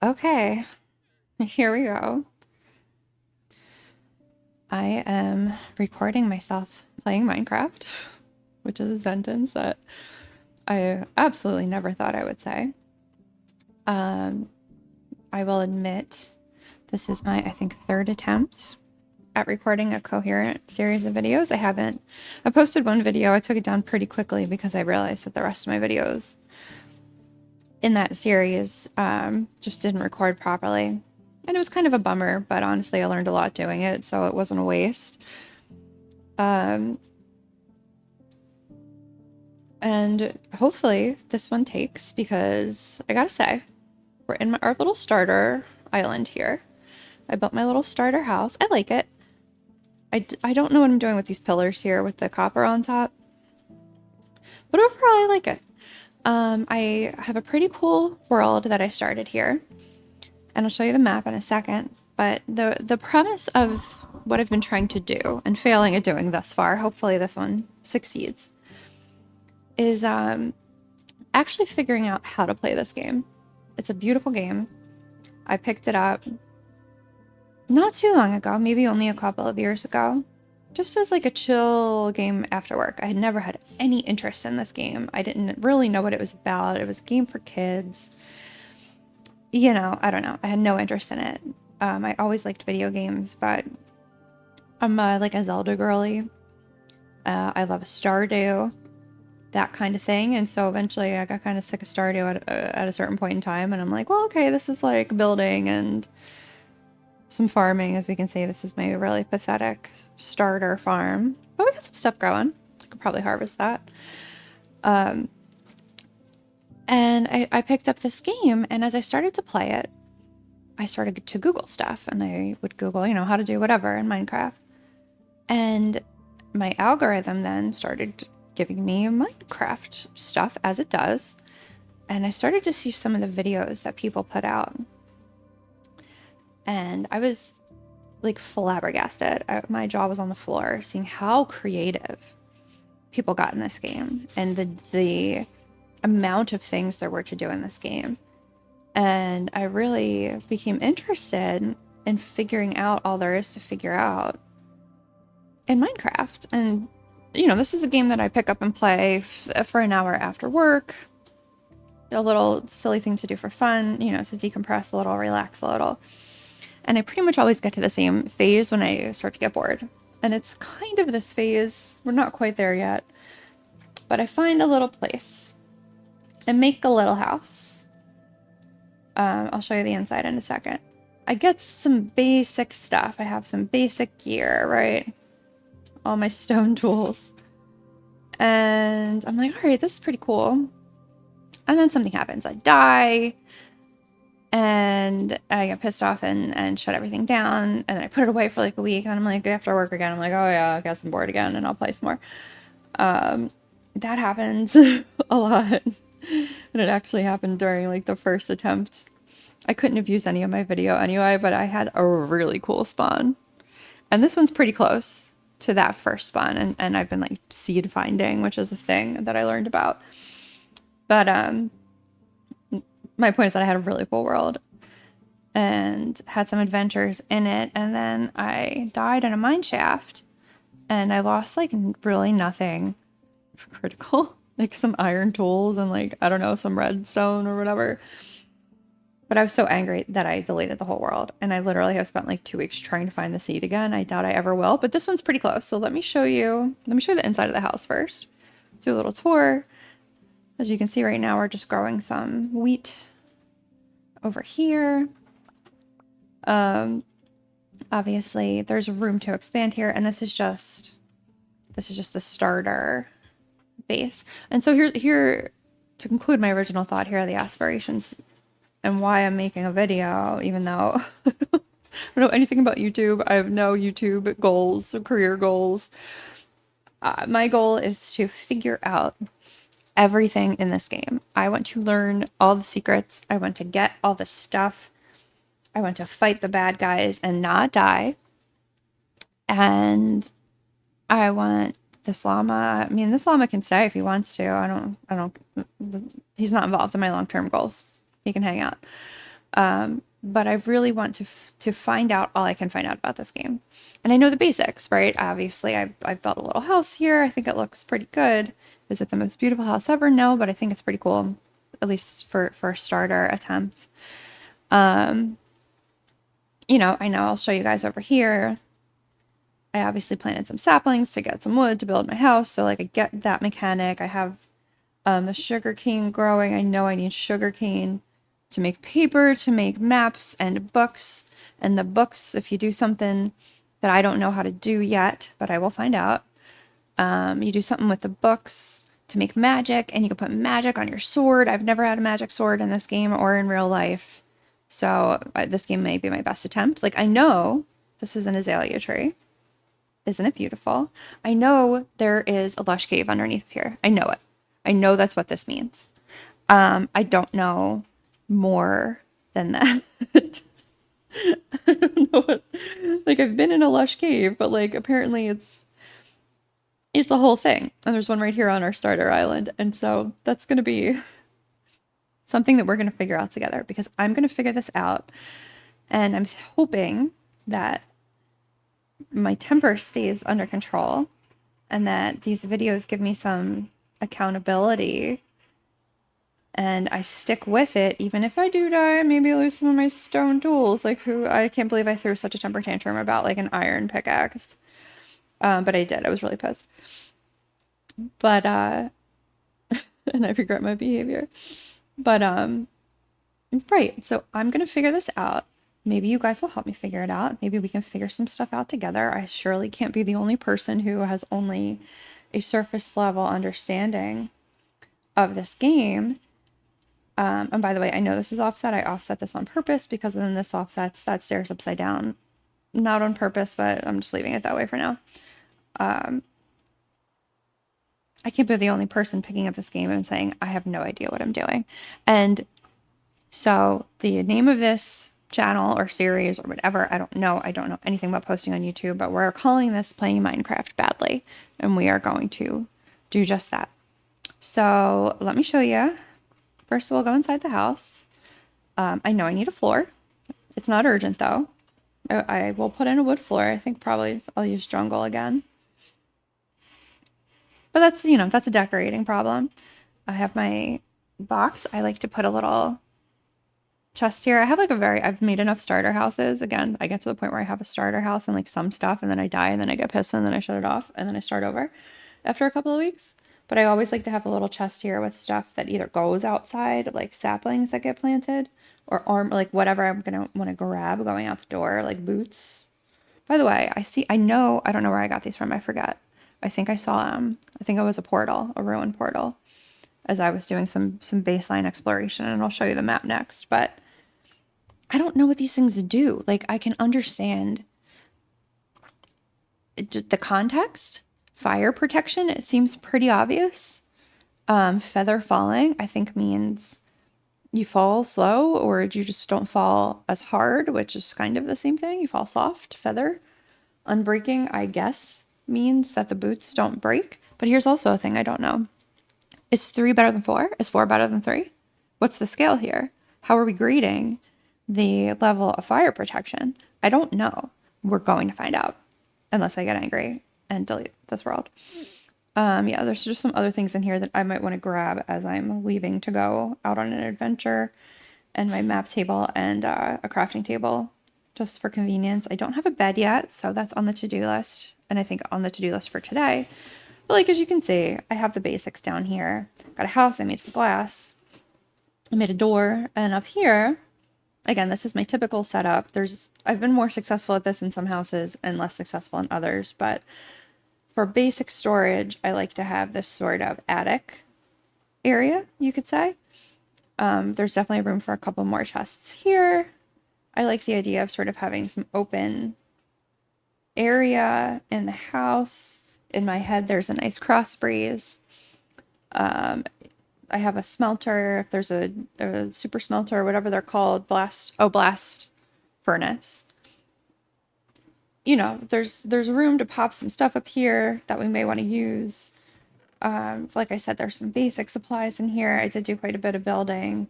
Okay, here we go. I am recording myself playing Minecraft, which is a sentence that I absolutely never thought I would say. Um, I will admit this is my, I think, third attempt at recording a coherent series of videos. I posted one video, I took it down pretty quickly because I realized that the rest of my videos in that series just didn't record properly. And it was kind of a bummer, but honestly, I learned a lot doing it, so it wasn't a waste. Um, and hopefully this one takes because I gotta say, we're in our little starter island here. I built my little starter house. I like it. I don't know what I'm doing with these pillars here with the copper on top, but overall I like it. I have a pretty cool world that I started here, and I'll show you the map in a second. But the premise of what I've been trying to do and failing at doing thus far, hopefully this one succeeds, is actually figuring out how to play this game. It's a beautiful game. I picked it up not too long ago, maybe only a couple of years ago, just as like a chill game after work. I had never had any interest in this game. I didn't really know what it was about. It was a game for kids. I don't know. I had no interest in it. I always liked video games, but I'm like a Zelda girly. I love Stardew, that kind of thing. And so eventually I got kind of sick of Stardew at a certain point in time. And I'm like, well, okay, this is like building and some farming. As we can see, this is my really pathetic starter farm. But we got some stuff growing. I could probably harvest that. And I picked up this game. And as I started to play it, I started to Google stuff. And I would Google, how to do whatever in Minecraft. And my algorithm then started giving me Minecraft stuff as it does. And I started to see some of the videos that people put out. And I was like flabbergasted. My jaw was on the floor seeing how creative people got in this game and the amount of things there were to do in this game. And I really became interested in figuring out all there is to figure out in Minecraft. And, this is a game that I pick up and play for an hour after work. A little silly thing to do for fun, to decompress a little, relax a little. And I pretty much always get to the same phase when I start to get bored. And it's kind of this phase, we're not quite there yet, but I find a little place and make a little house. I'll show you the inside in a second. I get some basic stuff. I have some basic gear, right? All my stone tools. And I'm like, all right, this is pretty cool. And then something happens. I die. And I get pissed off and shut everything down. And then I put it away for like a week. And I'm like, after work again, I'm like, oh yeah, I guess I'm bored again and I'll play some more. That happens a lot. And it actually happened during like the first attempt. I couldn't have used any of my video anyway, but I had a really cool spawn. And this one's pretty close to that first spawn. And I've been like seed finding, which is a thing that I learned about. But my point is that I had a really cool world and had some adventures in it. And then I died in a mine shaft and I lost like really nothing for critical, like some iron tools and like, I don't know, some redstone or whatever. But I was so angry that I deleted the whole world. And I literally have spent like 2 weeks trying to find the seed again. I doubt I ever will, but this one's pretty close. So let me show you the inside of the house first. Do a little tour. As you can see right now, we're just growing some wheat over here. Obviously there's room to expand here, and this is just the starter base. And so here to conclude my original thought, here are the aspirations and why I'm making a video, even though I don't know anything about YouTube. I have no YouTube goals, career goals. My goal is to figure out everything in this game. I want to learn all the secrets. I want to get all the stuff. I want to fight the bad guys and not die. And I want this llama. I mean, this llama can stay if he wants to. I don't, he's not involved in my long-term goals. He can hang out. But I really want to find out all I can find out about this game. And I know the basics, right? Obviously, I've built a little house here. I think it looks pretty good. Is it the most beautiful house ever? No, but I think it's pretty cool, at least for a starter attempt. You know, I know I'll show you guys over here. I obviously planted some saplings to get some wood to build my house. So like I get that mechanic. I have the sugar cane growing. I know I need sugar cane to make paper, to make maps and books. And the books, if you do something that I don't know how to do yet, but I will find out, you do something with the books to make magic, and you can put magic on your sword. I've never had a magic sword in this game or in real life. So this game may be my best attempt. Like, I know this is an azalea tree. Isn't it beautiful? I know there is a lush cave underneath here. I know it. I know that's what this means. I don't know more than that. I don't know what, like, I've been in a lush cave, but like apparently it's a whole thing. And there's one right here on our starter island. And so that's going to be something that we're going to figure out together, because I'm going to figure this out. And I'm hoping that my temper stays under control and that these videos give me some accountability and I stick with it. Even if I do die, maybe lose some of my stone tools. Like, who, I can't believe I threw such a temper tantrum about like an iron pickaxe. But I did. I was really pissed. But, and I regret my behavior. But, right. So I'm going to figure this out. Maybe you guys will help me figure it out. Maybe we can figure some stuff out together. I surely can't be the only person who has only a surface level understanding of this game. And by the way, I know this is offset. I offset this on purpose because then this offsets that stairs upside down. Not on purpose, but I'm just leaving it that way for now. I can't be the only person picking up this game and saying, I have no idea what I'm doing. And so the name of this channel or series or whatever, I don't know. I don't know anything about posting on YouTube, but we're calling this Playing Minecraft Badly. And we are going to do just that. So let me show you. First, we'll go inside the house. I know I need a floor. It's not urgent though. I will put in a wood floor. I think probably I'll use jungle again. But that's, you know, that's a decorating problem. I have my box. I like to put a little chest here. I have like I've made enough starter houses. Again, I get to the point where I have a starter house and like some stuff, and then I die, and then I get pissed, and then I shut it off, and then I start over after a couple of weeks. But I always like to have a little chest here with stuff that either goes outside, like saplings that get planted, or like whatever I'm gonna want to grab going out the door, like boots. By the way, I know, I don't know where I got these from. I forget. I think I saw I think it was a portal, a ruined portal, as I was doing some baseline exploration, and I'll show you the map next. But I don't know what these things do. Like, I can understand the context. Fire protection, it seems pretty obvious. Feather falling, I think means you fall slow, or you just don't fall as hard, which is kind of the same thing. You fall soft. Feather. Unbreaking, I guess, means that the boots don't break. But here's also a thing I don't know. Is 3 better than 4? Is 4 better than 3? What's the scale here? How are we grading the level of fire protection? I don't know. We're going to find out, unless I get angry and delete this world. Yeah, there's just some other things in here that I might want to grab as I'm leaving to go out on an adventure, and my map table and a crafting table just for convenience. I don't have a bed yet, so that's on the to-do list, and I think on the to-do list for today. But like, as you can see, I have the basics down here. Got a house, I made some glass, I made a door, and up here, again, this is my typical setup. I've been more successful at this in some houses and less successful in others, but for basic storage, I like to have this sort of attic area, you could say. There's definitely room for a couple more chests here. I like the idea of sort of having some open area in the house. In my head, there's a nice cross breeze. I have a smelter. If there's a super smelter or whatever they're called, blast furnace. You know, there's room to pop some stuff up here that we may want to use. Like I said, there's some basic supplies in here. I did do quite a bit of building.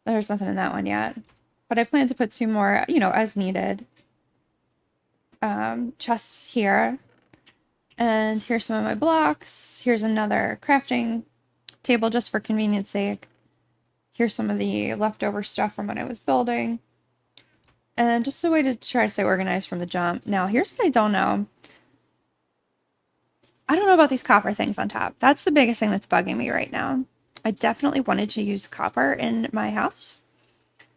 There's nothing in that one yet. But I plan to put 2 more, you know, as needed. Chests here. And here's some of my blocks. Here's another crafting table just for convenience sake. Here's some of the leftover stuff from when I was building. And just a way to try to stay organized from the jump. Now, here's what I don't know. I don't know about these copper things on top. That's the biggest thing that's bugging me right now. I definitely wanted to use copper in my house.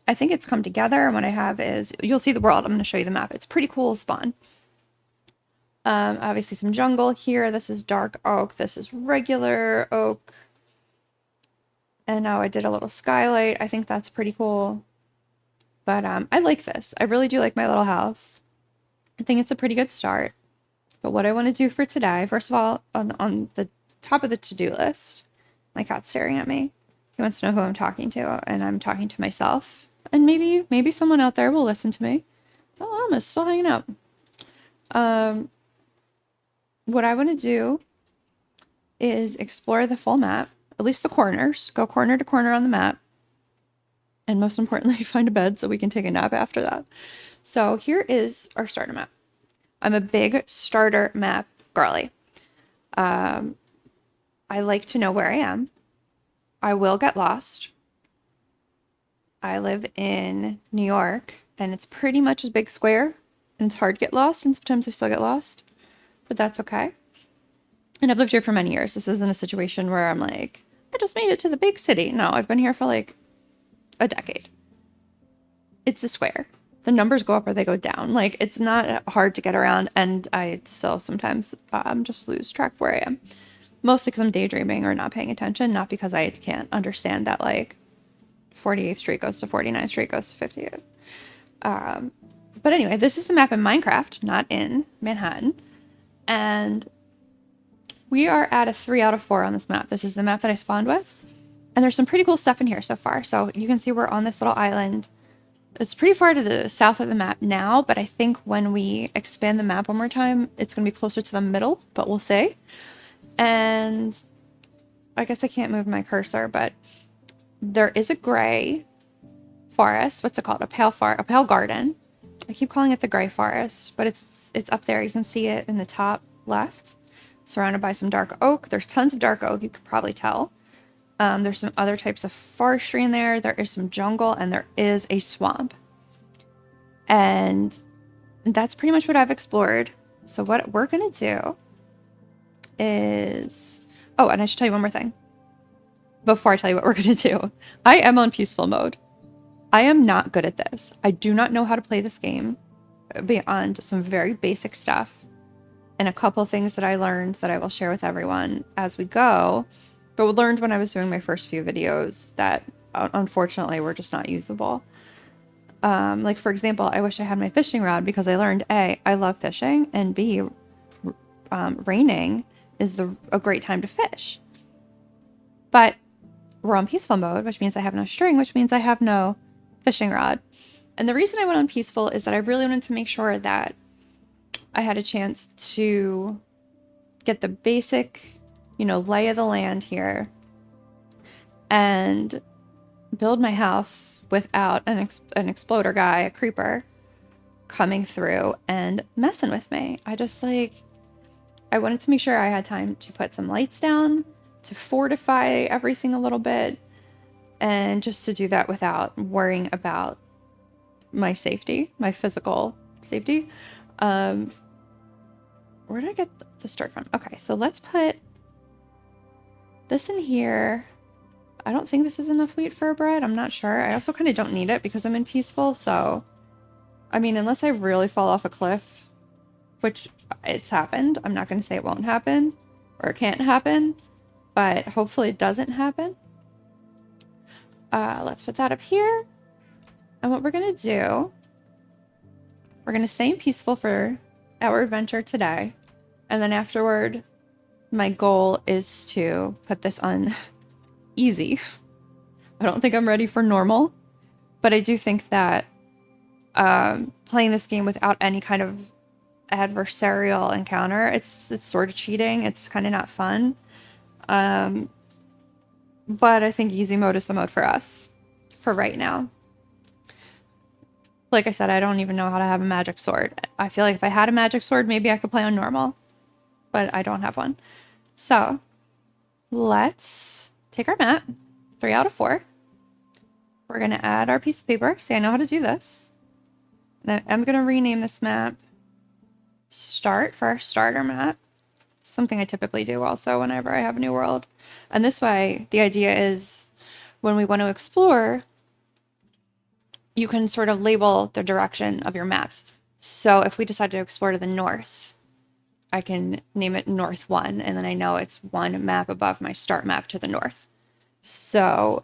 I think it's come together, and what I have is, you'll see the world. I'm going to show you the map. It's pretty cool spawn. Obviously some jungle here. This is dark oak. This is regular oak. And now I did a little skylight. I think that's pretty cool. But I like this. I really do like my little house. I think it's a pretty good start. But what I want to do for today, first of all, on the top of the to-do list, my cat's staring at me. He wants to know who I'm talking to, and I'm talking to myself. And maybe someone out there will listen to me. Oh, I'm still hanging out. What I want to do is explore the full map, at least the corners, go corner to corner on the map. And most importantly, find a bed so we can take a nap after that. So here is our starter map. I'm a big starter map girly. I like to know where I am. I will get lost. I live in New York, and it's pretty much a big square, and it's hard to get lost, and sometimes I still get lost, but that's okay. And I've lived here for many years. This isn't a situation where I'm like, I just made it to the big city. No, I've been here for like a decade. It's a square. The numbers go up or they go down. Like, it's not hard to get around, and I still sometimes just lose track of where I am. Mostly because I'm daydreaming or not paying attention, not because I can't understand that, like, 48th Street goes to 49th Street goes to 50th. But anyway, this is the map in Minecraft, not in Manhattan. And we are at a 3 out of 4 on this map. This is the map that I spawned with. And there's some pretty cool stuff in here so far. So you can see we're on this little island. It's pretty far to the south of the map now, but I think when we expand the map one more time, it's going to be closer to the middle, but we'll see. And I guess I can't move my cursor, but there is a gray forest. What's it called? A pale garden. I keep calling it the gray forest, but it's up there. You can see it in the top left, surrounded by some dark oak. There's tons of dark oak, you could probably tell. There's some other types of forestry in there. There is some jungle, and there is a swamp. And that's pretty much what I've explored. So what we're going to do is... Oh, and I should tell you one more thing before I tell you what we're going to do. I am on peaceful mode. I am not good at this. I do not know how to play this game beyond some very basic stuff and a couple things that I learned that I will share with everyone as we go. But we learned when I was doing my first few videos that unfortunately were just not usable. Like, for example, I wish I had my fishing rod because I learned A, I love fishing, and B, raining is a great time to fish. But we're on peaceful mode, which means I have no string, which means I have no fishing rod. And the reason I went on peaceful is that I really wanted to make sure that I had a chance to get the basic, lay of the land here and build my house without an exploder guy, a creeper, coming through and messing with me. I wanted to make sure I had time to put some lights down, to fortify everything a little bit, and just to do that without worrying about my safety, my physical safety. Where did I get the start from? Okay, so let's put this in here. I don't think this is enough wheat for a bread. I'm not sure. I also kind of don't need it because I'm in peaceful. So, I mean, unless I really fall off a cliff, which it's happened. I'm not going to say it won't happen or it can't happen, but hopefully it doesn't happen. Let's put that up here. And what we're going to do, we're going to stay in peaceful for our adventure today. And then afterward, my goal is to put this on easy. I don't think I'm ready for normal, but I do think that playing this game without any kind of adversarial encounter, it's sort of cheating. It's kind of not fun. But I think easy mode is the mode for us. for right now. Like I said, I don't even know how to have a magic sword. I feel like if I had a magic sword, maybe I could play on normal, but I don't have one. So let's take our map, 3 out of 4. We're going to add our piece of paper. See, I know how to do this. And I'm going to rename this map Start for our starter map. Something I typically do also whenever I have a new world. And this way, the idea is when we want to explore, you can sort of label the direction of your maps. So if we decide to explore to the north, I can name it North 1, and then I know it's one map above my start map to the north. So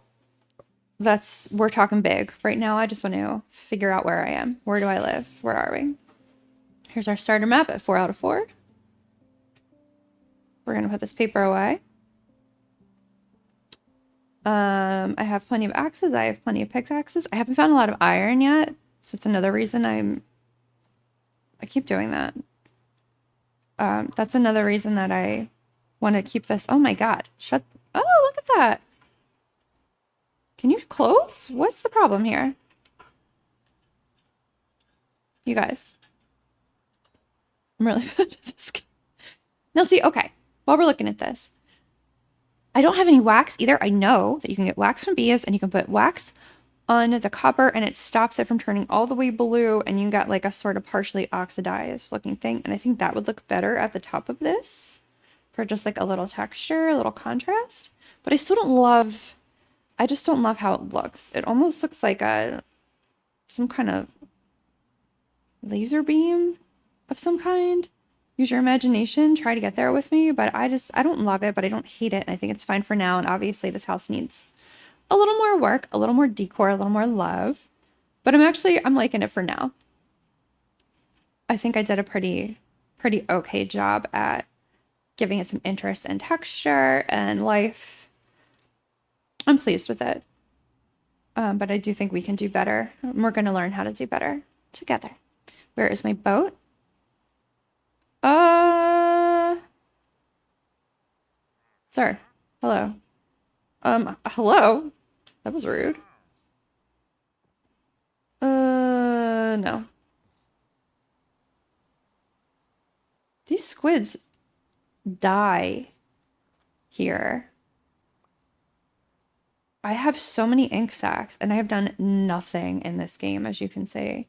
we're talking big. Right now, I just want to figure out where I am. Where do I live? Where are we? Here's our starter map at 4 out of 4. We're going to put this paper away. I have plenty of axes. I have plenty of pickaxes. I haven't found a lot of iron yet, so it's another reason I keep doing that. That's another reason that I want to keep this. Oh my god. Oh, look at that. Can you close? What's the problem here? You guys. I'm really bad at this game. Now see, okay, while we're looking at this, I don't have any wax either. I know that you can get wax from bees and you can put wax on the copper and it stops it from turning all the way blue and you got like a sort of partially oxidized looking thing. And I think that would look better at the top of this for just like a little texture, a little contrast. But I still don't love, I just don't love how it looks. It almost looks like some kind of laser beam of some kind. Use your imagination, try to get there with me, but I don't love it, but I don't hate it. And I think it's fine for now. And obviously this house needs a little more work, a little more decor, a little more love, but I'm liking it for now. I think I did a pretty okay job at giving it some interest and texture and life. I'm pleased with it. But I do think we can do better. We're going to learn how to do better together. Where is my boat? Sir. Hello. Hello? That was rude. No. These squids die here. I have so many ink sacs and I have done nothing in this game, as you can see.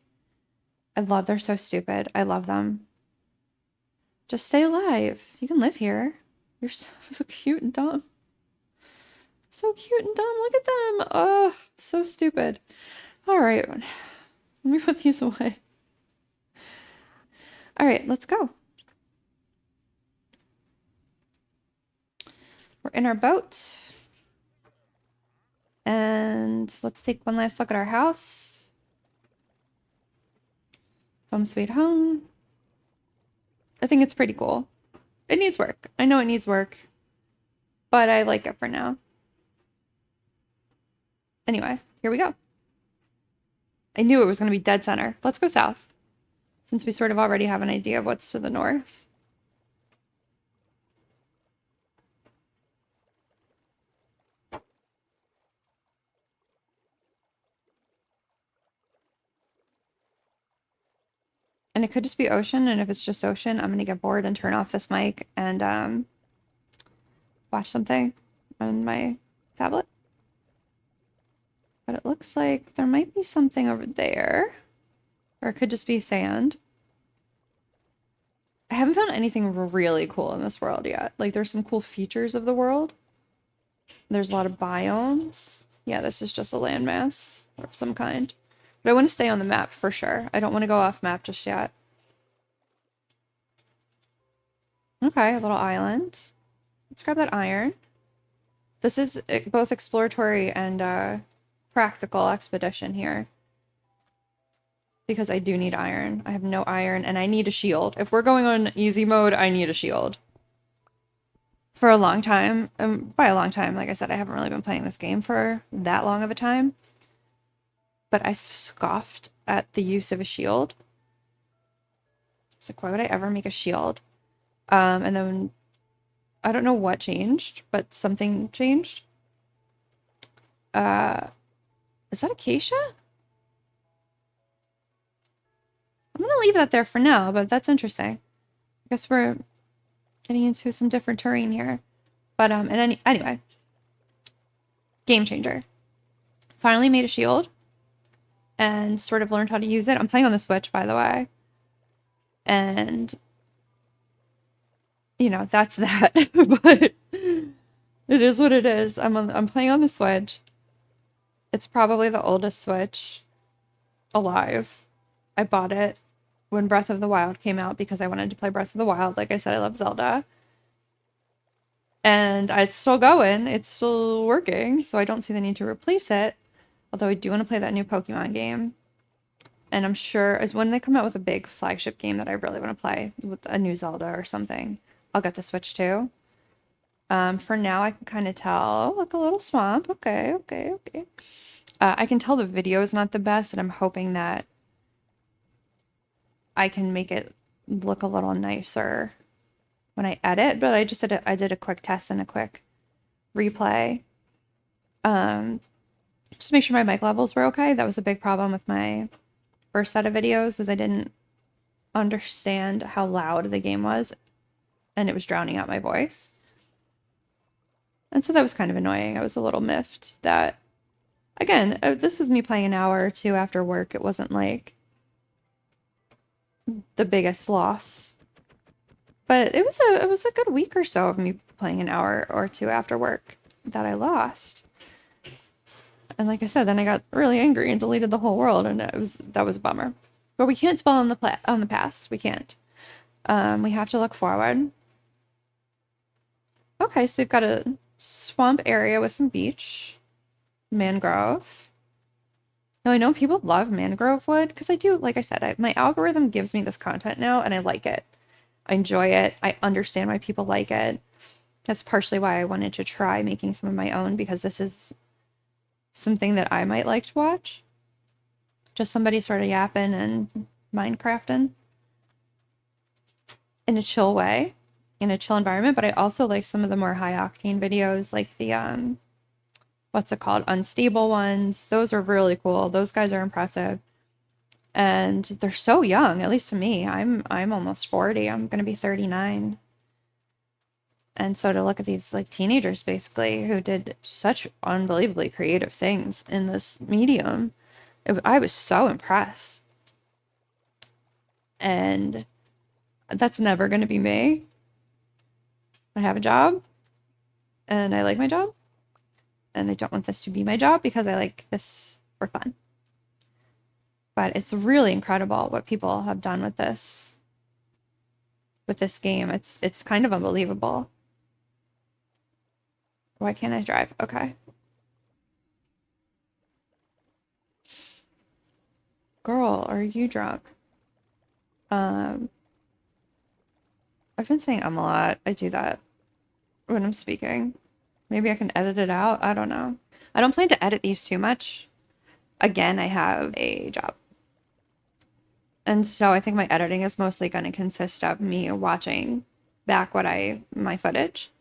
They're so stupid. I love them. Just stay alive. You can live here. You're so cute and dumb. So cute and dumb. Look at them. Oh, so stupid. All right. Let me put these away. All right, let's go. We're in our boat. And let's take one last look at our house. Home sweet home. I think it's pretty cool. It needs work. I know it needs work, but I like it for now. Anyway, here we go. I knew it was going to be dead center. Let's go south, since we sort of already have an idea of what's to the north. And it could just be ocean, and if it's just ocean, I'm going to get bored and turn off this mic and watch something on my tablet. But it looks like there might be something over there. Or it could just be sand. I haven't found anything really cool in this world yet. Like, there's some cool features of the world. There's a lot of biomes. Yeah, this is just a landmass of some kind. But I want to stay on the map for sure. I don't want to go off map just yet. Okay, a little island. Let's grab that iron. This is both exploratory and practical expedition here. Because I do need iron. I have no iron and I need a shield. If we're going on easy mode, I need a shield. For a long time. By a long time, like I said, I haven't really been playing this game for that long of a time. But I scoffed at the use of a shield. It's like, why would I ever make a shield? And then I don't know what changed, but something changed. Is that acacia? I'm gonna leave that there for now, but that's interesting. I guess we're getting into some different terrain here. But anyway, game changer. Finally made a shield and sort of learned how to use it. I'm playing on the Switch, by the way. And you know, that's that. But it is what it is. I'm playing on the Switch. It's probably the oldest Switch alive. I bought it when Breath of the Wild came out because I wanted to play Breath of the Wild. Like I said, I love Zelda. And it's still going. It's still working, so I don't see the need to replace it. Although I do want to play that new Pokemon game. And I'm sure as when they come out with a big flagship game that I really want to play, with a new Zelda or something, I'll get the Switch too. For now, I can kind of tell. Look, a little swamp. Okay, okay, okay. I can tell the video is not the best, and I'm hoping that I can make it look a little nicer when I edit. But I did a quick test and a quick replay. Just make sure my mic levels were okay. That was a big problem with my first set of videos, was I didn't understand how loud the game was, and it was drowning out my voice. And so that was kind of annoying. I was a little miffed that, again, this was me playing an hour or two after work. It wasn't like the biggest loss. But it was a good week or so of me playing an hour or two after work that I lost. And like I said, then I got really angry and deleted the whole world, and that was a bummer. But we can't dwell on the past. We can't. We have to look forward. Okay, so we've got a swamp area with some beach, mangrove. Now I know people love mangrove wood because I do. Like I said, my algorithm gives me this content now, and I like it. I enjoy it. I understand why people like it. That's partially why I wanted to try making some of my own, because this is something that I might like to watch. Just somebody sort of yapping and Minecrafting in a chill way, in a chill environment. But I also like some of the more high octane videos, like the what's it called, unstable ones. Those are really cool. Those guys are impressive, and they're so young. At least to me, I'm almost 40. I'm gonna be 39. And so to look at these like teenagers basically who did such unbelievably creative things in this medium, I was so impressed. And that's never going to be me. I have a job and I like my job, and I don't want this to be my job because I like this for fun. But it's really incredible what people have done with this game. It's kind of unbelievable. Why can't I drive? Okay. Girl, are you drunk? I've been saying a lot. I do that when I'm speaking. Maybe I can edit it out. I don't know. I don't plan to edit these too much. Again, I have a job. And so I think my editing is mostly going to consist of me watching back my footage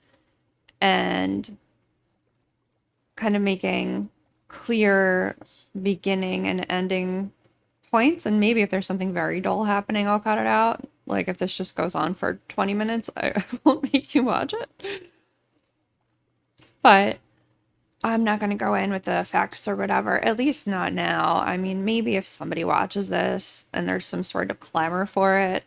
and kind of making clear beginning and ending points. And maybe if there's something very dull happening, I'll cut it out. Like if this just goes on for 20 minutes, I won't make you watch it. But I'm not going to go in with the facts or whatever, at least not now. I mean, maybe if somebody watches this and there's some sort of clamor for it,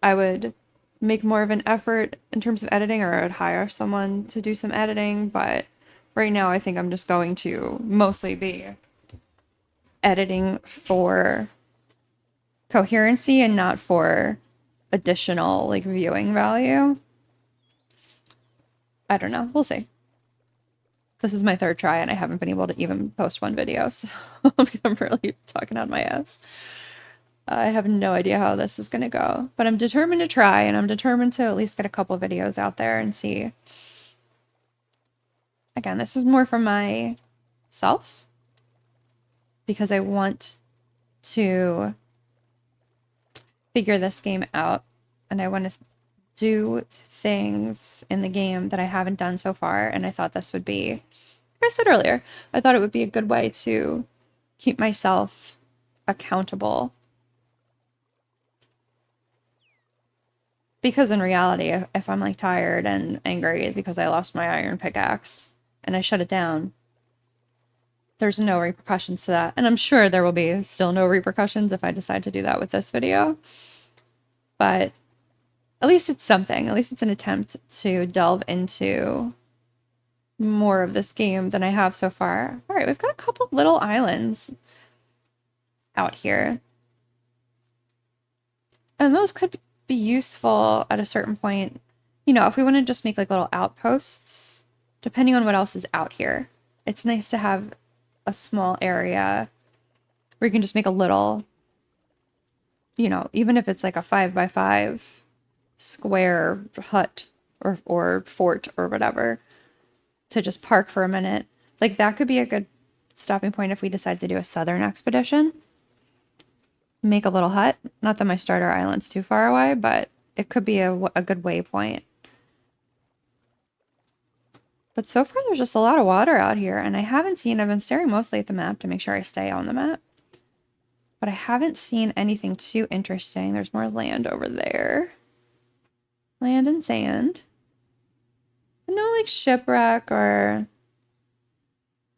I would make more of an effort in terms of editing, or I'd hire someone to do some editing. But right now, I think I'm just going to mostly be editing for coherency and not for additional like viewing value. I don't know. We'll see. This is my third try and I haven't been able to even post one video, so I'm really talking out my ass. I have no idea how this is going to go, but I'm determined to try, and I'm determined to at least get a couple videos out there and see. Again, this is more for myself because I want to figure this game out, and I want to do things in the game that I haven't done so far, and I thought this would be, like I said earlier, I thought it would be a good way to keep myself accountable. Because in reality, if I'm like tired and angry because I lost my iron pickaxe and I shut it down, there's no repercussions to that. And I'm sure there will be still no repercussions if I decide to do that with this video. But at least it's something. At least it's an attempt to delve into more of this game than I have so far. All right, we've got a couple little islands out here. And those could be useful at a certain point. You know, if we want to just make like little outposts, depending on what else is out here. It's nice to have a small area where you can just make a little, you know, even if it's like a 5x5 square hut or fort or whatever, to just park for a minute. Like that could be a good stopping point if we decide to do a southern expedition. Make a little hut. Not that my starter island's too far away, but it could be a good waypoint. But so far there's just a lot of water out here, and I've been staring mostly at the map to make sure I stay on the map. But I haven't seen anything too interesting. There's more land over there. Land and sand. No like shipwreck or...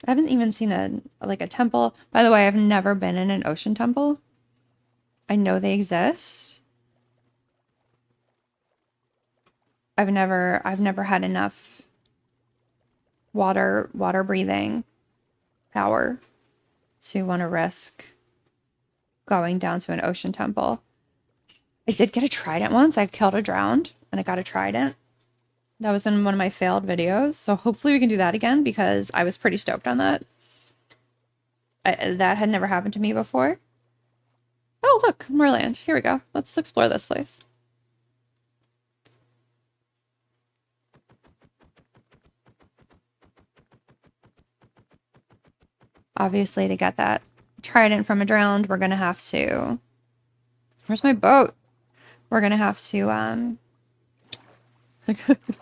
I haven't even seen a temple. By the way, I've never been in an ocean temple. I know they exist. I've never had enough water breathing power to want to risk going down to an ocean temple. I did get a trident once. I killed a drowned and I got a trident. That was in one of my failed videos. So hopefully we can do that again because I was pretty stoked on that. That had never happened to me before. Oh, look, more land. Here we go. Let's explore this place. Obviously, to get that trident from a drowned, we're going to have to... Where's my boat? We're going to have to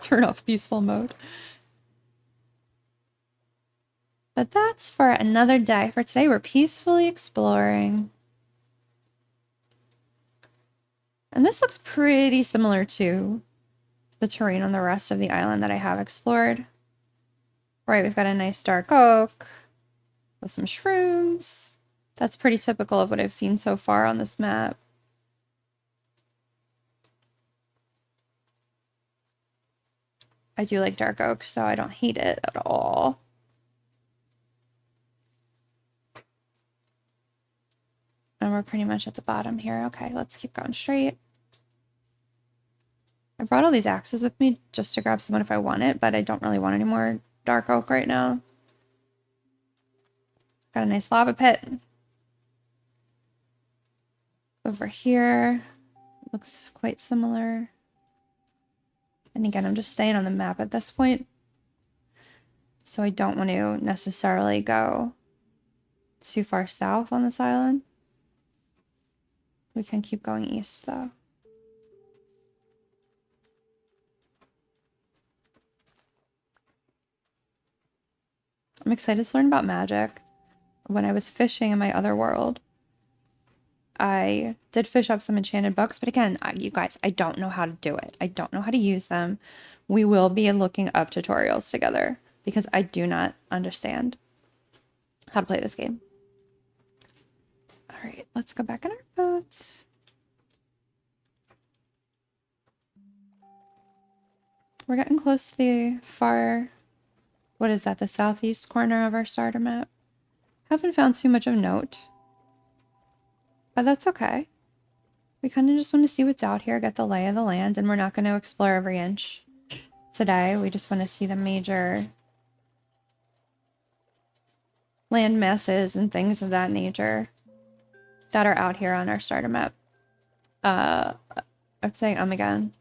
turn off peaceful mode. But that's for another day. For today, we're peacefully exploring. And this looks pretty similar to the terrain on the rest of the island that I have explored. Right, we've got a nice dark oak with some shrooms. That's pretty typical of what I've seen so far on this map. I do like dark oak, so I don't hate it at all. And we're pretty much at the bottom here. Okay, let's keep going straight. I brought all these axes with me just to grab someone if I want it, but I don't really want any more dark oak right now. Got a nice lava pit. Over here, looks quite similar. And again, I'm just staying on the map at this point. So I don't want to necessarily go too far south on this island. We can keep going east though. I'm excited to learn about magic. When I was fishing in my other world, I did fish up some enchanted books, but again, you guys, I don't know how to do it. I don't know how to use them. We will be looking up tutorials together because I do not understand how to play this game. All right, let's go back in our boat. We're getting close to the far, what is that, the southeast corner of our starter map. Haven't found too much of note, but that's okay. We kind of just want to see what's out here, get the lay of the land, and we're not going to explore every inch today. We just want to see the major land masses and things of that nature that are out here on our starter map. I'm saying again.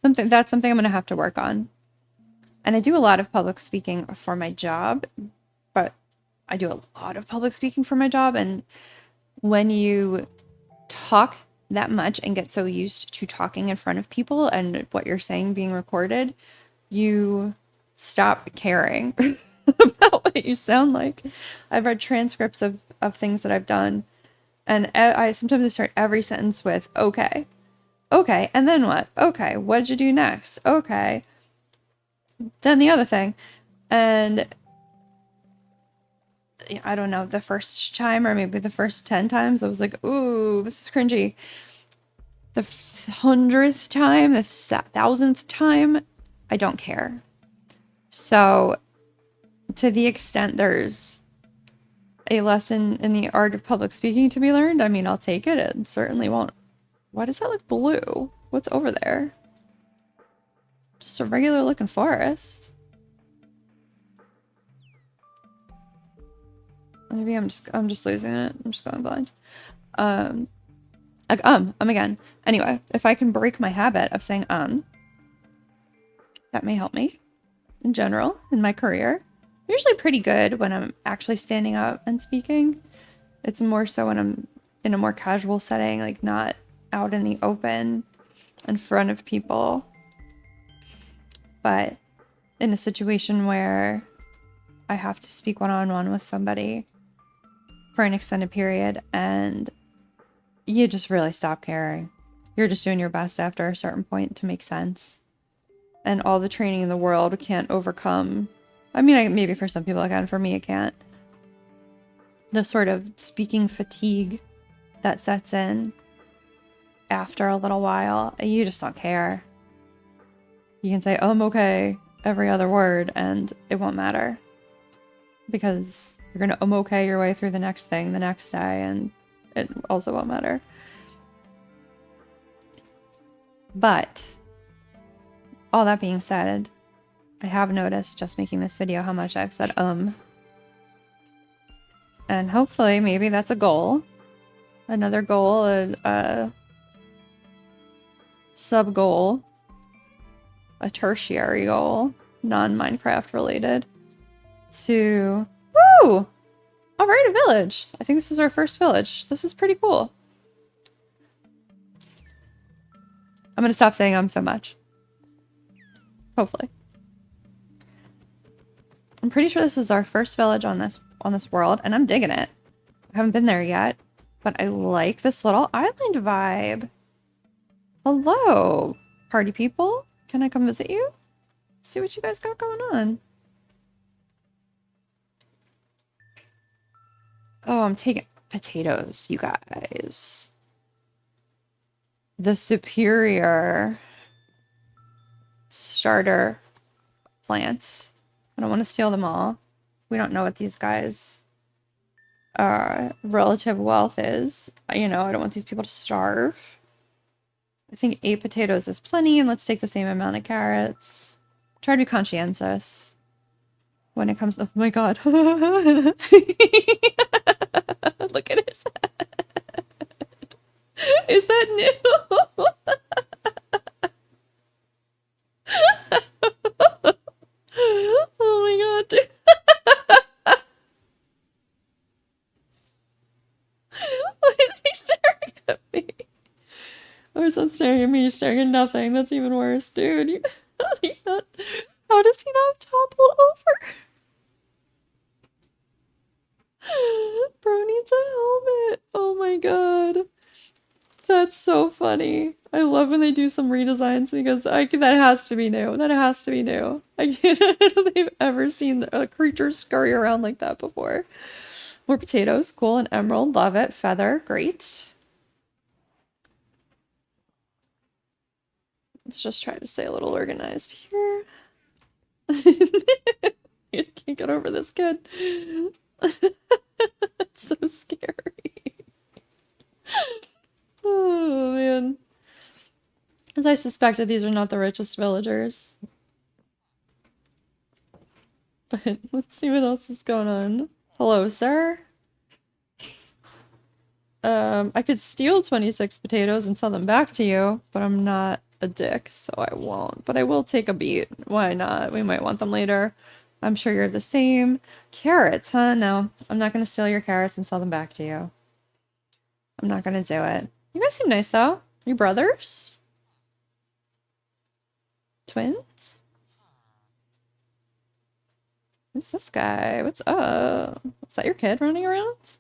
That's something I'm going to have to work on. And I do a lot of public speaking for my job, but I do a lot of public speaking for my job, and when you talk that much and get so used to talking in front of people and what you're saying being recorded, you stop caring about what you sound like. I've read transcripts of of things that I've done. And I sometimes I start every sentence with, okay. Okay, and then what? Okay, what did you do next? Okay. Then the other thing. And I don't know, the first time or maybe the first 10 times, I was like, ooh, this is cringy. The 100th time, the 1000th time, I don't care. So, to the extent there's a lesson in the art of public speaking to be learned, I mean, I'll take it. It certainly won't. Why does that look blue? What's over there? Just a regular looking forest. Maybe I'm just losing it. I'm just going blind. Again. Anyway, if I can break my habit of saying that may help me in general in my career. I'm usually pretty good when I'm actually standing up and speaking. It's more so when I'm in a more casual setting, like not out in the open in front of people. But in a situation where I have to speak one-on-one with somebody for an extended period and you just really stop caring. You're just doing your best after a certain point to make sense. And all the training in the world can't overcome. I mean, maybe for some people it can. For me, it can't. The sort of speaking fatigue that sets in after a little while. You just don't care. You can say, oh, I'm okay every other word and it won't matter. Because you're going to okay your way through the next thing the next day and it also won't matter. But all that being said, I have noticed just making this video how much I've said and hopefully maybe that's a goal. Another goal, a sub goal, a tertiary goal, non-Minecraft related, to woo! Alright, a village. I think this is our first village. This is pretty cool. I'm gonna stop saying so much. Hopefully. I'm pretty sure this is our first village on this world, and I'm digging it. I haven't been there yet, but I like this little island vibe. Hello, party people. Can I come visit you? Let's see what you guys got going on. Oh, I'm taking potatoes, you guys. The superior starter plant. I don't want to steal them all. We don't know what these guys' relative wealth is. You know, I don't want these people to starve. I think 8 potatoes is plenty, and let's take the same amount of carrots. Try to be conscientious when it comes to— oh my god. Look at his head. Is that new? Oh my god, dude. Why is he staring at me? Oh, he's not staring at me, he's staring at nothing. That's even worse, dude. How does he not topple over? Bro needs a helmet. Oh my god. That's so funny. I love when they do some redesigns because that has to be new. That has to be new. I don't think I've ever seen a creature scurry around like that before. More potatoes. Cool. An emerald. Love it. Feather. Great. Let's just try to stay a little organized here. I can't get over this kid. It's so scary. Oh, man. As I suspected, these are not the richest villagers. But let's see what else is going on. Hello, sir. I could steal 26 potatoes and sell them back to you, but I'm not a dick, so I won't. But I will take a beat. Why not? We might want them later. I'm sure you're the same. Carrots, huh? No, I'm not going to steal your carrots and sell them back to you. I'm not going to do it. You guys seem nice, though. You brothers? Twins? Who's this guy? What's up? Is that your kid running around?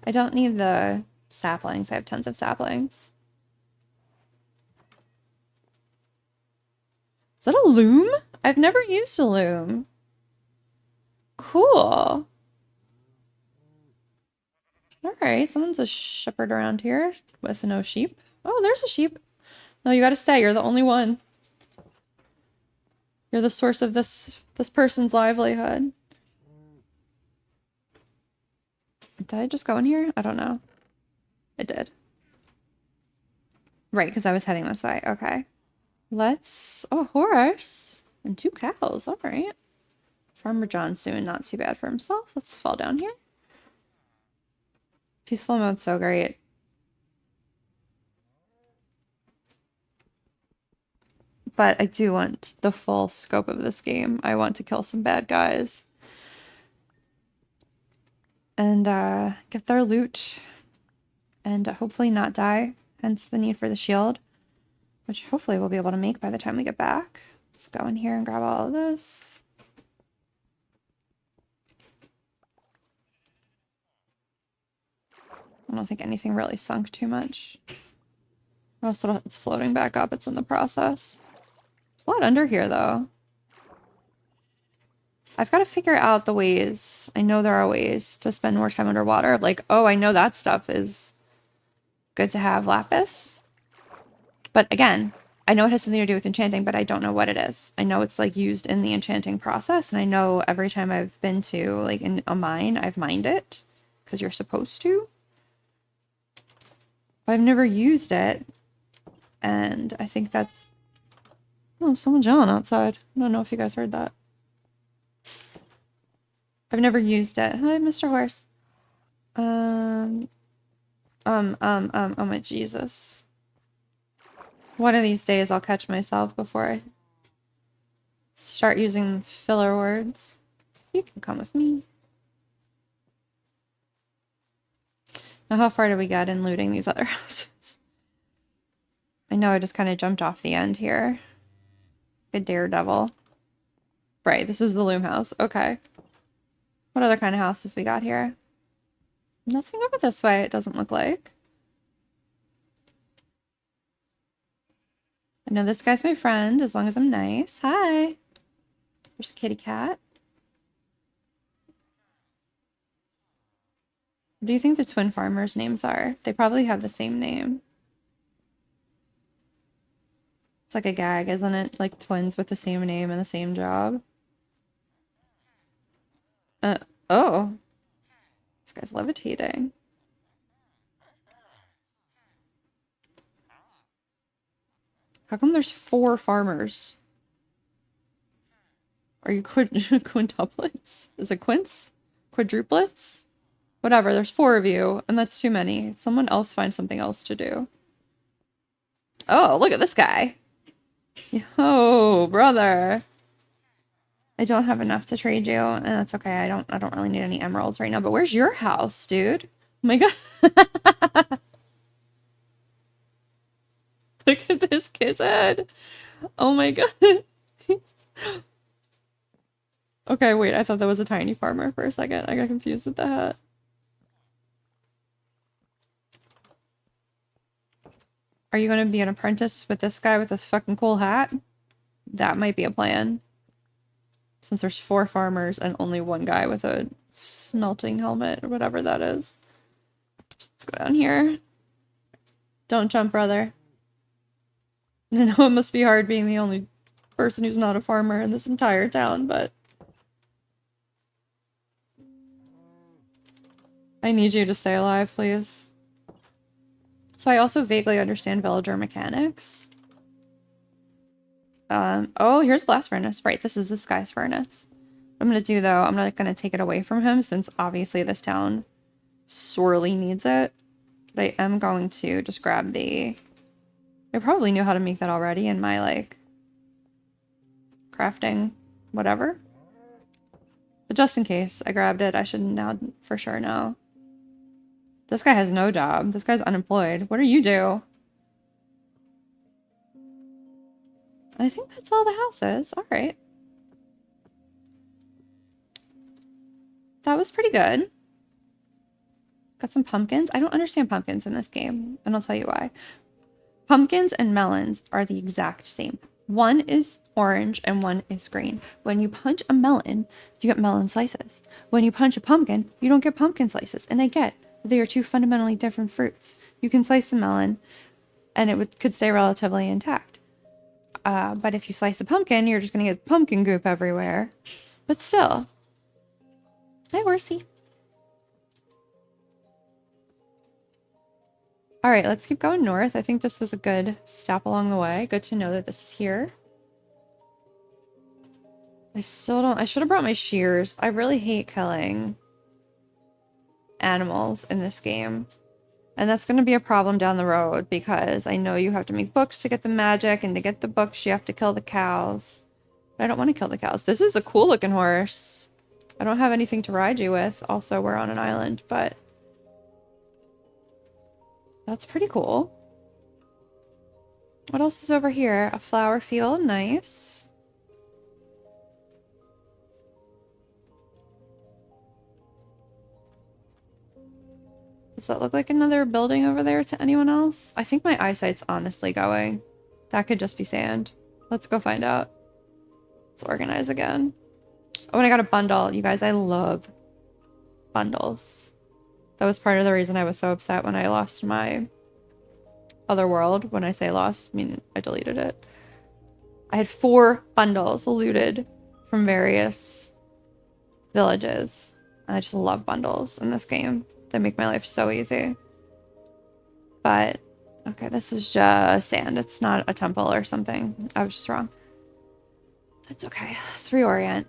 I don't need the saplings. I have tons of saplings. Is that a loom? I've never used a loom. Cool. Alright, someone's a shepherd around here with no sheep. Oh, there's a sheep. No, you gotta stay. You're the only one. You're the source of this person's livelihood. Did I just go in here? I don't know. I did. Right, because I was heading this way. Okay. Let's... Oh, a horse. And 2 cows. All right. Farmer John's doing not too bad for himself. Let's fall down here. Peaceful mode's so great. But I do want the full scope of this game. I want to kill some bad guys. And get their loot. And hopefully not die. Hence the need for the shield. Which hopefully we'll be able to make by the time we get back. Let's go in here and grab all of this. I don't think anything really sunk too much. Or else it's floating back up. It's in the process. There's a lot under here, though. I've got to figure out the ways. I know there are ways to spend more time underwater. Like, oh, I know that stuff is good to have lapis. But again, I know it has something to do with enchanting, but I don't know what it is. I know it's like used in the enchanting process, and I know every time I've been to like in a mine, I've mined it because you're supposed to. But I've never used it, and I think that's... Oh, someone's yelling outside. I don't know if you guys heard that. I've never used it. Hi, Mr. Horse. Oh my Jesus. One of these days I'll catch myself before I start using filler words. You can come with me. Now, how far do we get in looting these other houses? I know I just kind of jumped off the end here. A daredevil. Right, this was the loom house. Okay. What other kind of houses we got here? Nothing over this way, it doesn't look like. I know this guy's my friend, as long as I'm nice. Hi! There's a kitty cat. What do you think the twin farmers' names are? They probably have the same name. It's like a gag, isn't it? Like twins with the same name and the same job. Oh. This guy's levitating. How come there's 4 farmers? Are you quintuplets? Is it quints? Quadruplets? Whatever, there's 4 of you, and that's too many. Someone else find something else to do. Oh, look at this guy. Yo, brother. I don't have enough to trade you, and that's okay. I don't really need any emeralds right now, but where's your house, dude? Oh my god. Look at this kid's head. Oh my god. Okay, wait, I thought that was a tiny farmer for a second. I got confused with the hat. Are you gonna be an apprentice with this guy with a fucking cool hat? That might be a plan. Since there's 4 farmers and only 1 guy with a smelting helmet or whatever that is. Let's go down here. Don't jump, brother. I know it must be hard being the only person who's not a farmer in this entire town, but... I need you to stay alive, please. So I also vaguely understand villager mechanics. Oh, here's blast furnace. Right, this is this guy's furnace. What I'm gonna do, though, I'm not gonna take it away from him, since obviously this town sorely needs it. But I am going to just grab the... I probably knew how to make that already in my, like, crafting whatever. But just in case I grabbed it, I should now for sure know. This guy has no job. This guy's unemployed. What do you do? I think that's all the houses. Alright. That was pretty good. Got some pumpkins. I don't understand pumpkins in this game, and I'll tell you why. Pumpkins and melons are the exact same. One is orange and one is green. When you punch a melon, you get melon slices. When you punch a pumpkin, you don't get pumpkin slices. And I get they are two fundamentally different fruits. You can slice the melon and could stay relatively intact. But if you slice a pumpkin, you're just going to get pumpkin goop everywhere. But still. Hi, horsey. All right, let's keep going north. I think this was a good stop along the way. Good to know that this is here. I still don't... I should have brought my shears. I really hate killing animals in this game. And that's going to be a problem down the road because I know you have to make books to get the magic, and to get the books you have to kill the cows. But I don't want to kill the cows. This is a cool looking horse. I don't have anything to ride you with. Also, we're on an island, but that's pretty cool. What else is over here? A flower field. Nice. Does that look like another building over there to anyone else? I think my eyesight's honestly going. That could just be sand. Let's go find out. Let's organize again. Oh, and I got a bundle. You guys, I love bundles. That was part of the reason I was so upset when I lost my other world. When I say lost, I mean I deleted it. I had 4 bundles looted from various villages. And I just love bundles in this game. They make my life so easy. But, okay, this is just sand. It's not a temple or something. I was just wrong. That's okay. Let's reorient.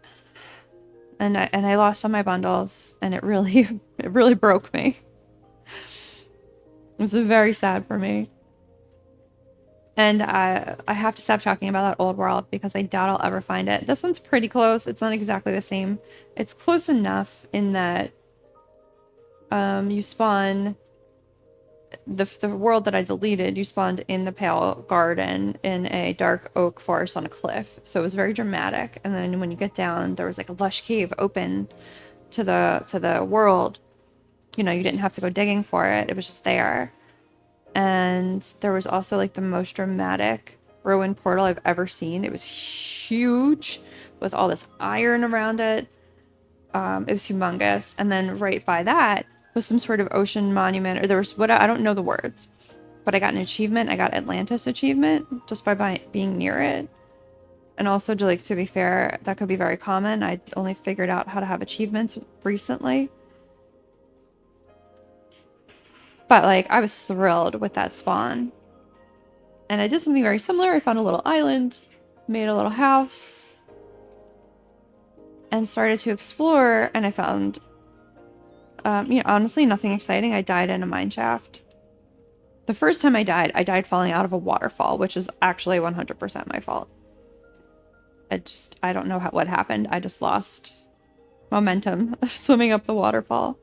And I lost all my bundles, and it really broke me. It was very sad for me. And I have to stop talking about that old world because I doubt I'll ever find it. This one's pretty close. It's not exactly the same. It's close enough in that you spawn the world that I deleted, you spawned in the Pale Garden in a dark oak forest on a cliff. So it was very dramatic. And then when you get down, there was like a lush cave open to the world. You know, you didn't have to go digging for it. It was just there. And there was also like the most dramatic ruin portal I've ever seen. It was huge with all this iron around it. It was humongous. And then right by that was some sort of ocean monument, or there was what I don't know the words, but I got an achievement. I got Atlantis achievement just by being near it. And also, to be fair, that could be very common. I only figured out how to have achievements recently. But like, I was thrilled with that spawn. And I did something very similar. I found a little island, made a little house, and started to explore. And I found, honestly, nothing exciting. I died in a mine shaft. The first time I died falling out of a waterfall, which is actually 100% my fault. I don't know what happened. I just lost momentum swimming up the waterfall.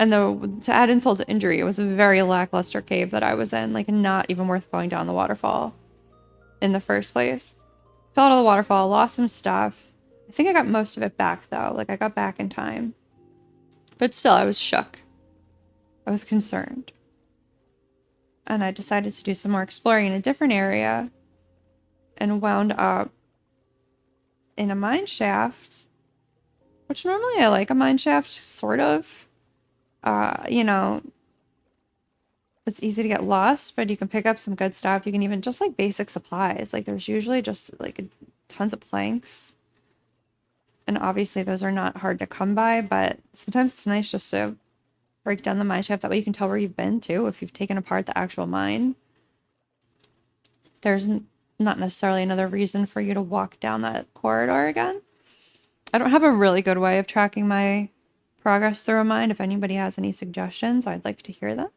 And to add insult to injury, it was a very lackluster cave that I was in, like not even worth going down the waterfall in the first place. Fell out of the waterfall, lost some stuff. I think I got most of it back though. Like I got back in time. But still, I was shook. I was concerned. And I decided to do some more exploring in a different area and wound up in a mine shaft, which normally I like a mine shaft, sort of. It's easy to get lost, but you can pick up some good stuff. You can even just like basic supplies. Like there's usually just like tons of planks. And obviously those are not hard to come by, but sometimes it's nice just to break down the mine shaft. That way you can tell where you've been too. If you've taken apart the actual mine, there's not necessarily another reason for you to walk down that corridor again. I don't have a really good way of tracking my progress through a mine. If anybody has any suggestions, I'd like to hear them.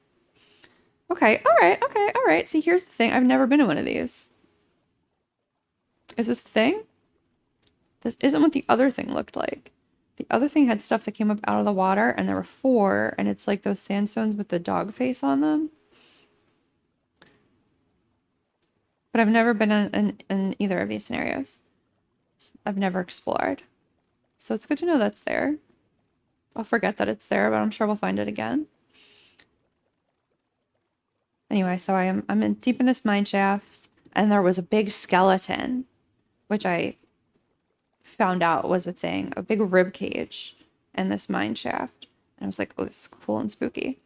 Okay, all right. See, here's the thing. I've never been to one of these. Is this a thing? This isn't what the other thing looked like. The other thing had stuff that came up out of the water, and there were 4, and it's like those sandstones with the dog face on them. But I've never been in either of these scenarios. I've never explored. So it's good to know that's there. I'll forget that it's there, but I'm sure we'll find it again. Anyway, so I'm in deep in this mine shaft, and there was a big skeleton, which I found out was a thing, a big rib cage in this mine shaft. And I was like, oh, this is cool and spooky.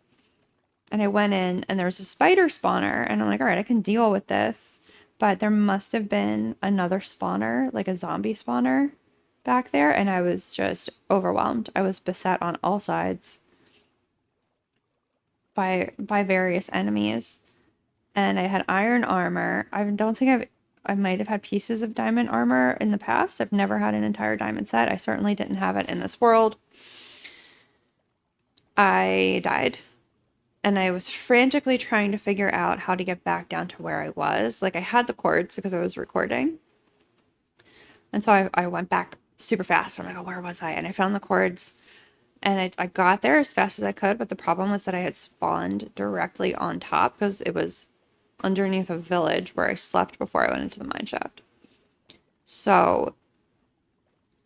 And I went in, and there was a spider spawner, and I'm like, all right, I can deal with this. But there must have been another spawner, like a zombie spawner back there, and I was just overwhelmed. I was beset on all sides by various enemies. And I had iron armor. I don't think I might have had pieces of diamond armor in the past. I've never had an entire diamond set. I certainly didn't have it in this world. I died. And I was frantically trying to figure out how to get back down to where I was. Like, I had the cords because I was recording. And so I went back super fast. I'm like, oh, where was I? And I found the cords. And I got there as fast as I could. But the problem was that I had spawned directly on top because it was underneath a village where I slept before I went into the mine shaft. So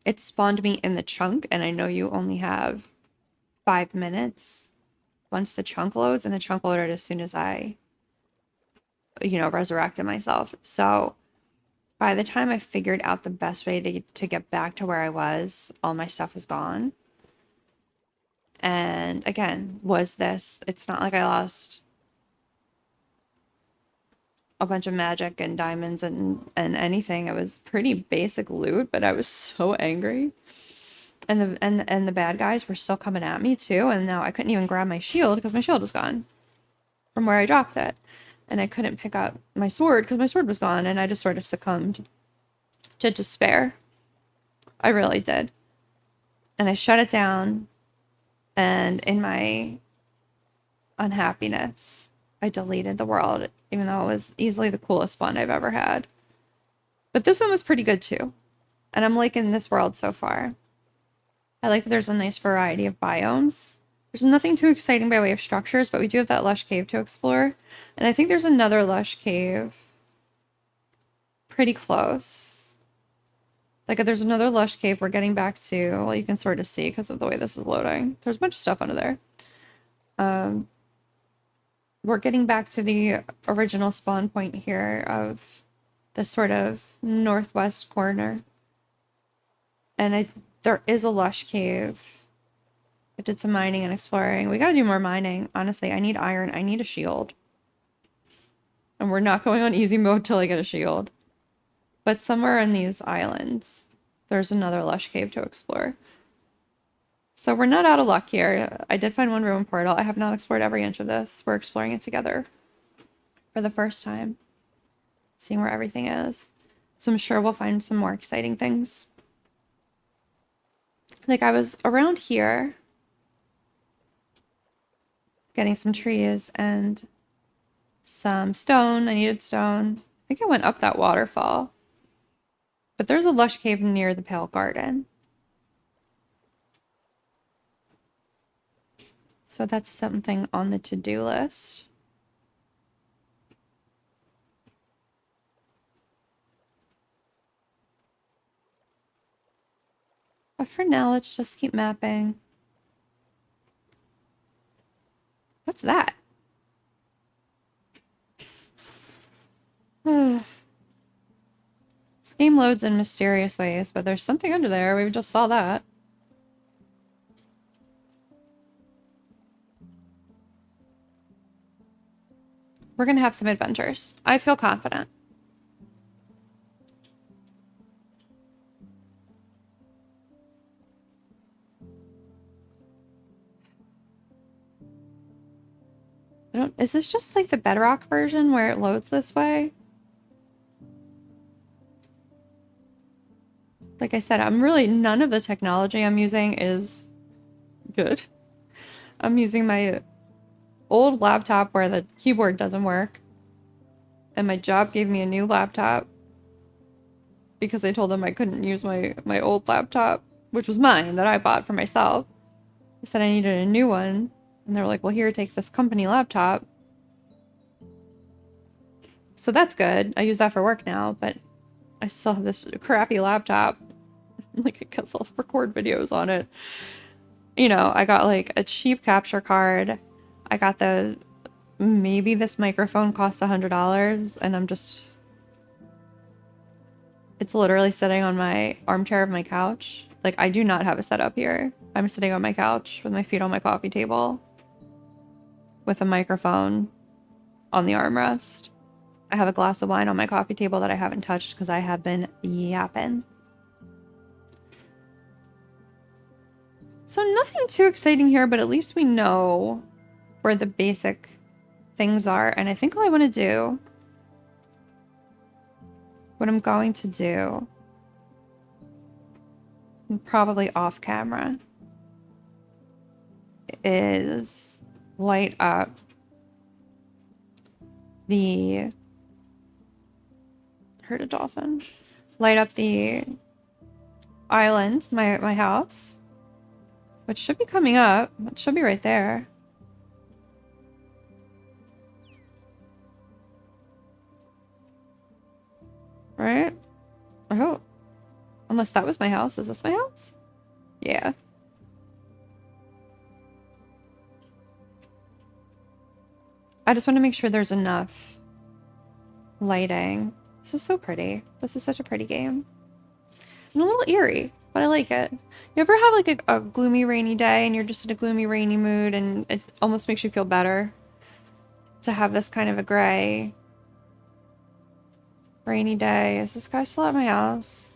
it spawned me in the chunk. And I know you only have 5 minutes once the chunk loads, and the chunk loaded as soon as I, resurrected myself. So by the time I figured out the best way to get back to where I was, all my stuff was gone. And again, it's not like I lost a bunch of magic and diamonds and anything. It was pretty basic loot, but I was so angry. And the bad guys were still coming at me too, and now I couldn't even grab my shield because my shield was gone from where I dropped it. And I couldn't pick up my sword because my sword was gone, and I just sort of succumbed to despair. I really did. And I shut it down, and in my unhappiness, I deleted the world, even though it was easily the coolest one I've ever had. But this one was pretty good too. And I'm liking this world so far. I like that there's a nice variety of biomes. There's nothing too exciting by way of structures, but we do have that lush cave to explore. And I think there's another lush cave pretty close. Like, there's another lush cave we're getting back to. Well, you can sort of see because of the way this is loading. There's a bunch of stuff under there. We're getting back to the original spawn point here of the sort of northwest corner. And there is a lush cave. I did some mining and exploring. We gotta do more mining. Honestly, I need iron. I need a shield. And we're not going on easy mode till I get a shield. But somewhere in these islands, there's another lush cave to explore. So we're not out of luck here. I did find one ruin portal. I have not explored every inch of this. We're exploring it together for the first time. Seeing where everything is. So I'm sure we'll find some more exciting things. Like, I was around here getting some trees and some stone. I needed stone. I think I went up that waterfall. But there's a lush cave near the Pale Garden. So that's something on the to-do list. But for now, let's just keep mapping. What's that? This game loads in mysterious ways, but there's something under there. We just saw that. We're gonna have some adventures. I feel confident. Is this just like the Bedrock version where it loads this way? Like I said, none of the technology I'm using is good. I'm using my old laptop where the keyboard doesn't work. And my job gave me a new laptop because I told them I couldn't use my old laptop, which was mine, that I bought for myself. I said I needed a new one. And they were like, well, here, take this company laptop. So that's good. I use that for work now, but I still have this crappy laptop. Like, I guess I'll record videos on it. You know, I got like a cheap capture card. I got the, maybe this microphone costs $100 and I'm just, it's literally sitting on my armchair of my couch. Like, I do not have a setup here. I'm sitting on my couch with my feet on my coffee table with a microphone on the armrest. I have a glass of wine on my coffee table that I haven't touched because I have been yapping. So nothing too exciting here, but at least we know where the basic things are. And I think all I want to do, what I'm going to do, probably off camera, is light up the, heard a dolphin, light up the island, my house, which should be coming up. It should be right there. Right? I hope. Unless that was my house. Is this my house? Yeah. I just want to make sure there's enough lighting. This is so pretty. This is such a pretty game. And a little eerie, but I like it. You ever have like a gloomy rainy day and you're just in a gloomy rainy mood and it almost makes you feel better to have this kind of a gray rainy day? Is this guy still at my house?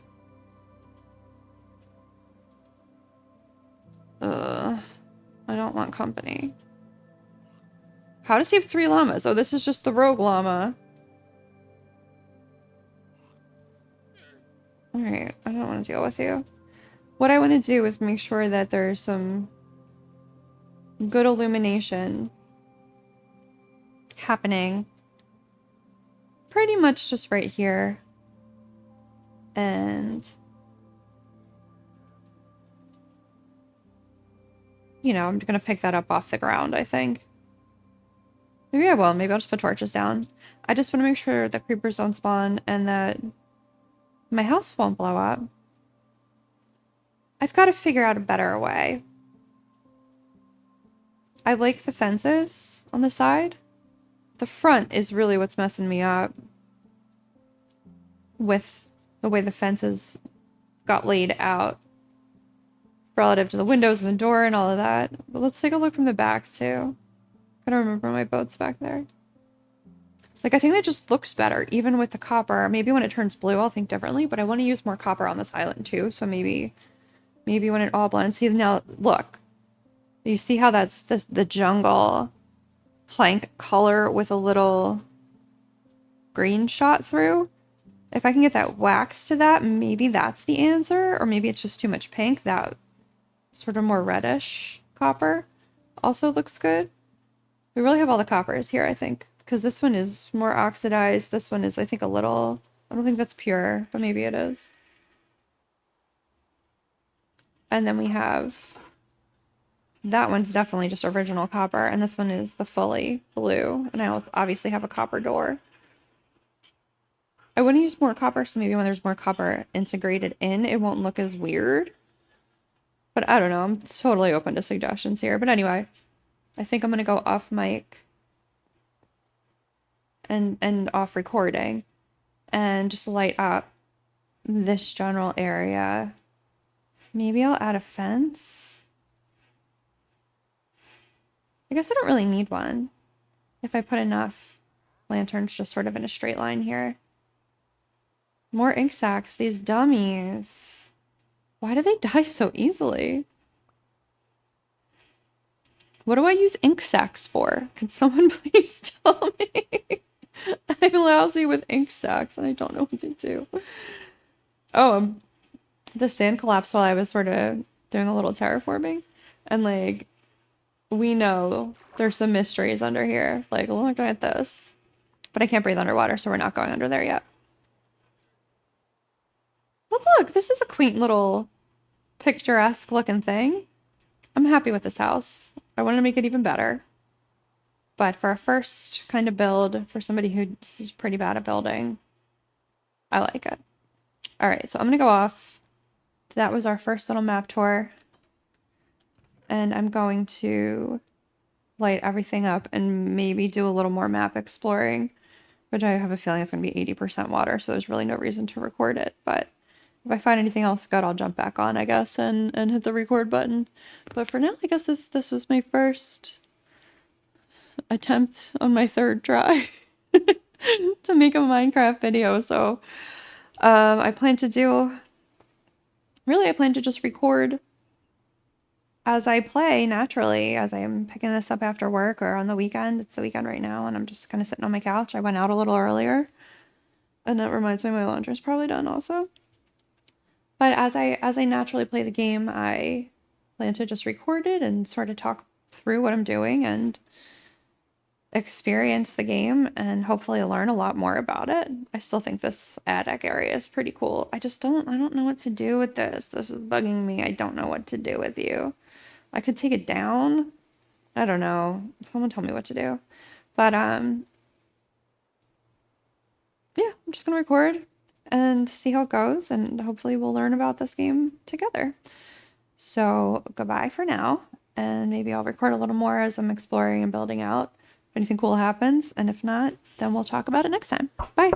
I don't want company. How to save 3 llamas? Oh, this is just the rogue llama. Alright, I don't want to deal with you. What I want to do is make sure that there's some good illumination happening pretty much just right here. And, you know, I'm gonna pick that up off the ground, I think. Maybe I will. Maybe I'll just put torches down. I just want to make sure that creepers don't spawn and that my house won't blow up. I've got to figure out a better way. I like the fences on the side. The front is really what's messing me up with the way the fences got laid out relative to the windows and the door and all of that. But let's take a look from the back too. I don't remember my boat's back there. Like, I think that just looks better, even with the copper. Maybe when it turns blue, I'll think differently, but I want to use more copper on this island too, so maybe when it all blends. See, now, look. You see how that's the jungle plank color with a little green shot through? If I can get that wax to that, maybe that's the answer, or maybe it's just too much pink. That sort of more reddish copper also looks good. We really have all the coppers here, I think, because this one is more oxidized. This one is, I think, a little, I don't think that's pure, but maybe it is. And then we have, that one's definitely just original copper, and this one is the fully blue, and I obviously have a copper door. I want to use more copper, so maybe when there's more copper integrated in, it won't look as weird. But I don't know, I'm totally open to suggestions here. But anyway, I think I'm going to go off mic and off recording and just light up this general area. Maybe I'll add a fence. I guess I don't really need one if I put enough lanterns just sort of in a straight line here. More ink sacs, these dummies. Why do they die so easily? What do I use ink sacs for? Can someone please tell me? I'm lousy with ink sacs and I don't know what to do. Oh, the sand collapsed while I was sort of doing a little terraforming. And like, we know there's some mysteries under here. Like, look at this. But I can't breathe underwater, so we're not going under there yet. But look, this is a quaint little picturesque looking thing. I'm happy with this house. I want to make it even better. But for a first kind of build, for somebody who's pretty bad at building, I like it. All right, so I'm going to go off. That was our first little map tour. And I'm going to light everything up and maybe do a little more map exploring, which I have a feeling is going to be 80% water, so there's really no reason to record it. But if I find anything else good, I'll jump back on, I guess, and hit the record button. But for now, I guess this was my first attempt on my third try to make a Minecraft video. So I plan to just record as I play naturally, as I am picking this up after work or on the weekend. It's the weekend right now, and I'm just kind of sitting on my couch. I went out a little earlier, and that reminds me my laundry's probably done also. But as I naturally play the game, I plan to just record it and sort of talk through what I'm doing and experience the game and hopefully learn a lot more about it. I still think this attic area is pretty cool. I don't know what to do with this. This is bugging me. I don't know what to do with you. I could take it down. I don't know. Someone tell me what to do. But yeah, I'm just gonna record and see how it goes, and hopefully we'll learn about this game together. So goodbye for now, and maybe I'll record a little more as I'm exploring and building out if anything cool happens, and if not, then we'll talk about it next time. Bye.